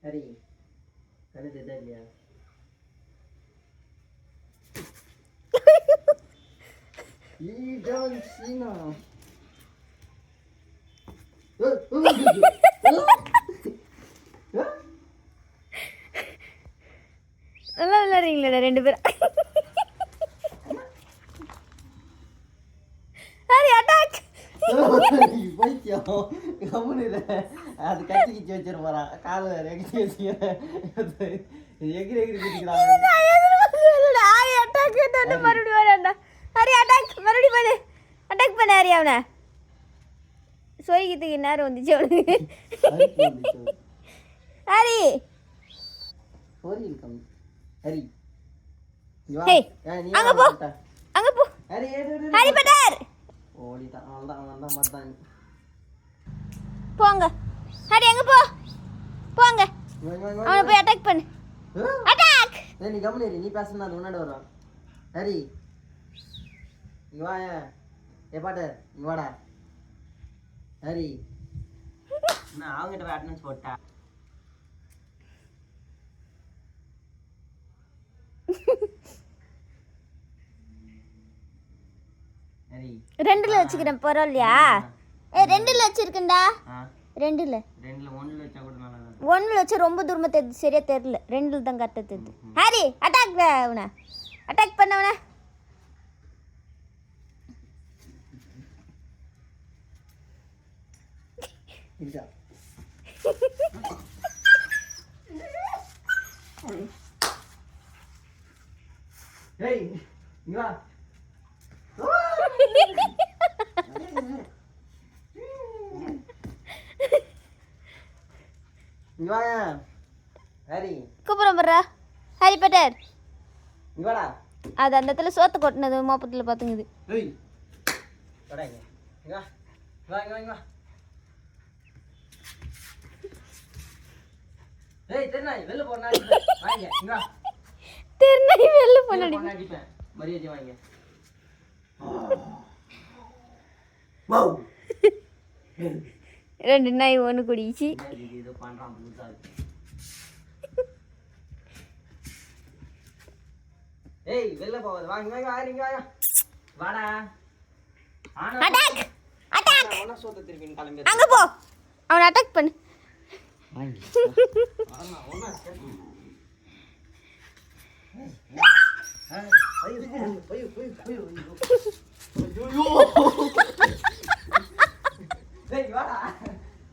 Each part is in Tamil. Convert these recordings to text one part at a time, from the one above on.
ஹரி கண்ணு தெரியுதா இல்லையா? ஜான் சீனா நல்லா விளையாடுறீங்களா ரெண்டு பேரும்? ஹரி அட்டாக்! பைத்தியம் கம்முனு அது கட்டிக்கிச்சு வச்சிரு போறான். காலை எகிரி வச்சுக்கிறேன். எகிரி எகிரி குதிக்கிறான். ஹரி அட்டாக் மறுபடியும் வரேன்டா. ஹரி அட்டாக் மறுபடியும் பண்ணு. அட்டாக் பண்ண ஹரி அவனை. சொய்கிறதுக்கு நேரம் வந்துச்சு அவனுக்கு. ஹரி ஹரி அங்க போ, அங்க போ. ஹரி ஹரி பட்டர் ஓடிட்டான். அவன்தான் அவன்தான் மாட்டான். போங்க ஹரி, அங்க போ போங்க. அவனை போய் அட்டாக் பண்ணு. அட்டாக்! நீ கம்முனு நீ பேசுனா அது முன்னாடி வரும். ஹரி இங்க வா. ஏ பாட்டர் இங்க வாடா. ஹரி நான் அவங்ககிட்ட போய் அட்டனன்ஸ் போட்டா. ஹரி 2ல வச்சுக்கிறேன் பரவாயில்லையா? ரெண்டுல வச்சிருக்கேன்டா. ரெண்டுல 1ல வச்சா கூட நல்லா தான். 1ல வச்சா ரொம்ப தூரமா தெரியுது, சரியா தெரியல. 2ல தான் கரெக்டா தெரியுது. ஹரி அட்டாக் அவனை, அட்டாக் பண்ணவன. இதா ஏய் இங்க வா. இங்க வா. ஹரி கூப்பிடுறேன் பர்றா. ஹரி பட்டர் இங்க வாடா. அது அந்த இடத்துல சோத்து கொட்டினது மோப்பத்தில் பார்த்துங்குது. ஏய் வாடா இங்க. இங்க வா. இங்க வா. ஏய் தென்னாய் வெளில போறா. வாங்க இங்க வா. தென்னாய் வெளில போனடி. அடிப்பேன். மரியாதை வாங்க. வாவ் 2 நாய் ஒன்று குடிச்சு. இது பண்றான் புதுசா. ஏய் வெளில போவாத. வாங்க வாங்க வாடா. Attack attack! அவன சோத்த திருப்பி கிளம்பி. அங்க போ, அவனை அட்டாக் பண்ணு. வாங்க ஆமா ஒண்ணா சரி. ஐயோ டேய் வாடா.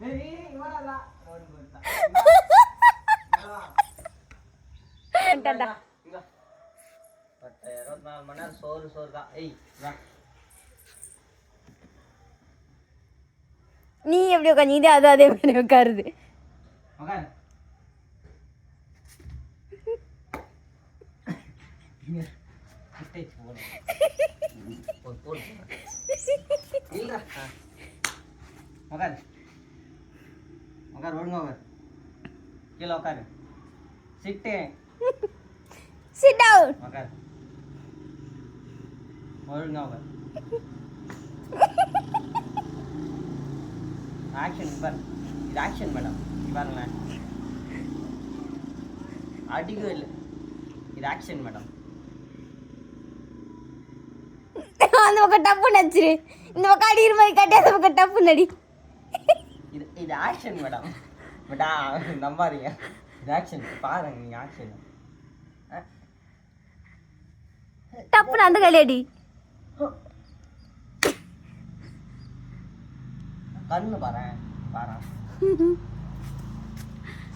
டேய் வாடா. ரோட் போடா. டடா. இங்க 24 மணி நேரம் சோறு தான். ஏய் வா. நீ எப்படி உட்காந்து அது அதே மாதிரி உட்காருது. உட்காரு. கிட்டே போடு. போடு. இல்லடா. உட்காரு. ஒழுங்கா உட்காரு. கீழே உட்காரு. சிட்டு. Sit down. உட்காரு. ஒழுங்கா உட்காரு. ஆக்ஷன் பாரு. இது ஆக்ஷன் மேடம். பாருங்களேன். அடிக்கவே இல்லை. இது ஆக்ஷன் மேடம். அந்த பக்கம் டப்பு நடிச்சிரு. இந்த பக்கம் அடிக்கிற மாதிரி கட்டி அந்த பக்கம் டப்பு நடி. இது ஆக்ஷன் மேடம். பட்டா நம்பாதீங்க. இது ஆக்ஷன். பாருங்க நீங்க ஆக்ஷன். டப்புன்னு அந்த கையில அடி. கண்ணு பாரு.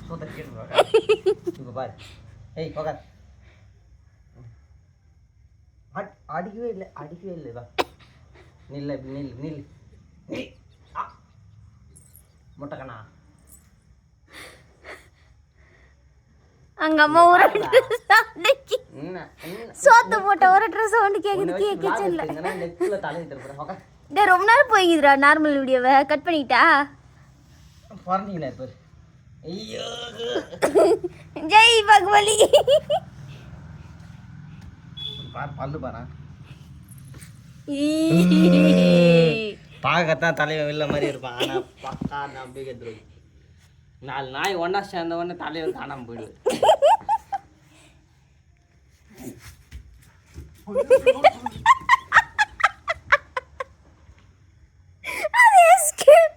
சோத்த கேட்டு இங்க பாரு. ஏய் உட்கார். அடிக்கவே இல்லை வா. நில் முட்டைக்கண்ணா. அங்க அம்மா உருட்டு சோத்து போட்ட உருட்டுற சவுண்ட் கேக்குது கிச்சன்ல. நெக்ல தலை திருப்புறேன். டேய் ரொம்ப நேரம் போய்க்குதுடா நார்மல் வீடியோவை கட் பண்ணிட்டா. போறீங்களா இப்ப? ஐயோ ஜெய் பகவலி. பல்லு பாரு. பார்க்கத்தான் தலைவன் வெளில மாதிரி இருப்பான். ஆனா பக்கா நம்பிக்கை துரோகி. 4 நாய் ஒன்றா சேர்ந்த உடனே தலையில் காணாமல் போயிடுது. அது escape.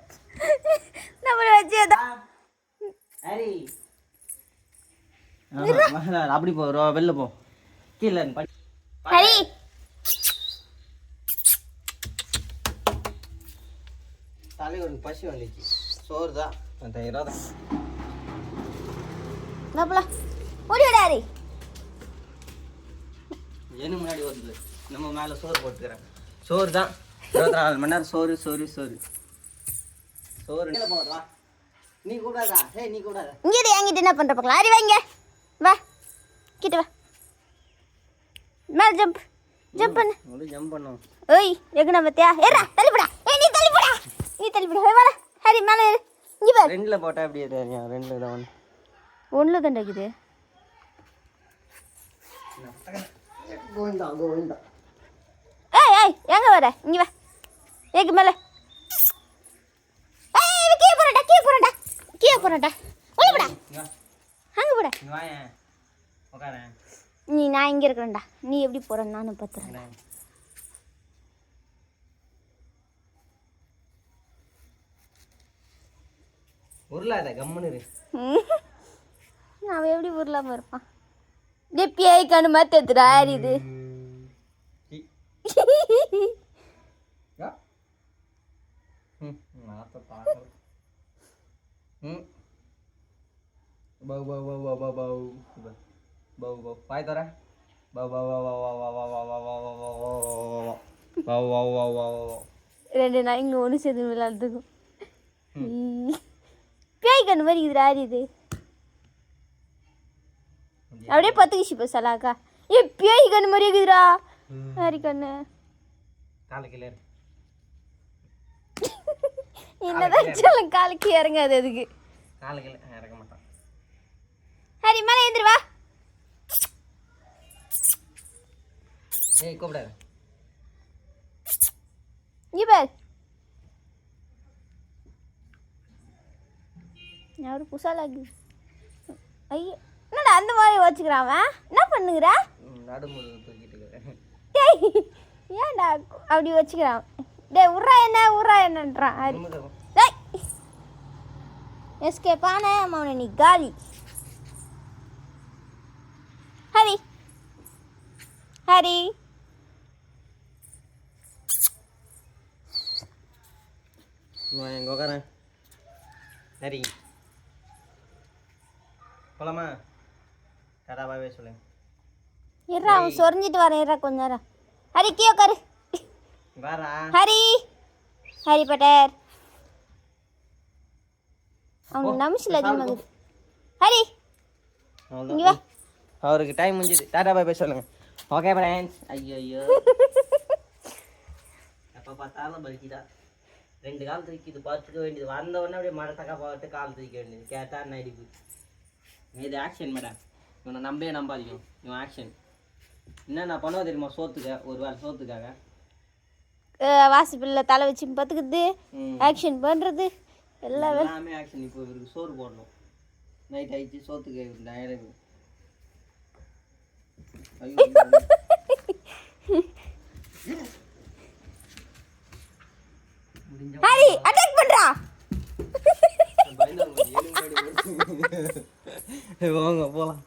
நம்மள வச்சேதான். ஹரி அப்படி போ, வெளில போ, கீழே ஹரி தலைவர் பசி வந்துச்சு, சோறு தான் அந்த 20. நப்பல ஓடி வாடா ஹரி. ஏன்னு முன்னாடி வருது, நம்ம மேலே சோறு போட்டுக்கிறேன். சோறு தான் 24 மணி நேரம் சோறு சோறு சோறு சோறு. போடுறா நீ கூடாதா? ஹே நீ கூடாதா? இங்கே என்கிட்ட என்ன பண்ற பார்க்கலாம். ஹரி வாங்க வா, கிட்ட வா, மேல ஜம்ப் ஜம்ப் பண்ணு. ஜம்ப் பண்ணும். ஓய் எங்கன பத்தியா? ஏறா தள்ளிப்படா. ஏய் நீ தள்ளிப்படா, நீ தள்ளிப்படா. ஹே வாடா ஹரி மேல ஏறு. இங்க பாரு, 2ல போட்டா அப்படியே தெரியும். 2ல தான் ஒண்ணுல தான் இருக்குது. கோவிந்தா கோவிந்தா. ஏய் ஏய் எங்க வர? இங்க வா, ஏக்கு மேல. ஏய் கீழ போறடா, கீழ போறடா, கீழ போறடா. ஓடிடா அங்க போடா. நீ வாயே உட்காரேன். நான் இங்க இருக்கறேன்டா. நீ எப்படி போற நானும் பாத்துறேன். உருளாத கம்முன்னு இரு. அவன் எப்படி உருளாம இருப்பான்? டெப்பியாய் கண்ணு மாத்ததுடா இது. Bau bau bau bau bau bau bau bau phải tao đó bau bau bau bau bau bau bau bau bau bau bau bau. ரெண்டு நாளைக்கு ஒன்று சேர்ந்து விளையாடுறதுக்கும் பேய் கண்ணு மாதிரி இதுடா இது. அப்படியே பத்துக்குச்சு இப்போ சலாக்கா. ஏ பேய் கண்ணு மாதிரி இருக்குதுடா ஹரி கண்ணு. காலுக்கு என்னதான் சொல்லும், காலுக்கு இறங்காது அதுக்கு. காலுக்கு இறங்க மாட்டான். ஹரி மேலே ஏந்திரு வா. ஏய் கூப்பிடாத. இங்க பாரு, யாரு குசாலாக்கு. ஐயோ என்னடா அந்த மாதிரி வச்சுக்கிறான் அவன். என்ன பண்ணுங்கிற? நடுமுறை தூக்கிட்டு இருக்கிறேன். ஏன்டா அப்படி வச்சுக்கிறான்? டேய் உர்றா என்னன்றான் ஹரி. டேய் எஸ்கேப் ஆன அவனை நீ காலி. ஹரி ஹரி எங்க உட்காரேன். சரி போலாமா? டாடா பாய் பாய் சொல்லு. இருடா அவன் சொரிஞ்சிட்டு வரேன். இருடா கொஞ்ச நேரம். ஹரி கீழே உட்காரு. வாரா ஹரி ஹரி பட்டர் அவனுக்கு நமிஷில் அதிகமாகுது. ஹரி இங்க வா. அவருக்கு டைம் முடிஞ்சுது. டாடா பாய் பாய் சொல்லுங்க. Okay friends. ஐயோ ஐயோ எப்போ பார்த்தாலும் பலிக்குதா. 2 கால் தூக்கிது பார்த்துக்க வேண்டியது. வந்தவொடனே அப்படியே மரத்தக்கா பார்த்து கால் தூக்க வேண்டியது. கேட்டால் நடிப்பு. இது ஆக்ஷன் மேடம். இவனை நம்பாதீங்க. இவன் ஆக்ஷன் என்ன நான் பண்ணுவா தெரியுமா? சோத்துக்க ஒரு வேளை சோத்துக்காக வாசிப்பில் தலை வச்சு பார்த்துக்குது, ஆக்ஷன் பண்ணுறது எல்லாமே ஆக்ஷன். இப்போ இவருக்கு சோறு போடணும். நைட் ஆயிடுச்சு சோத்துக்கு டயர்டு. ஹரி அட்டாக் பண்றா. வாங்க போலாம்.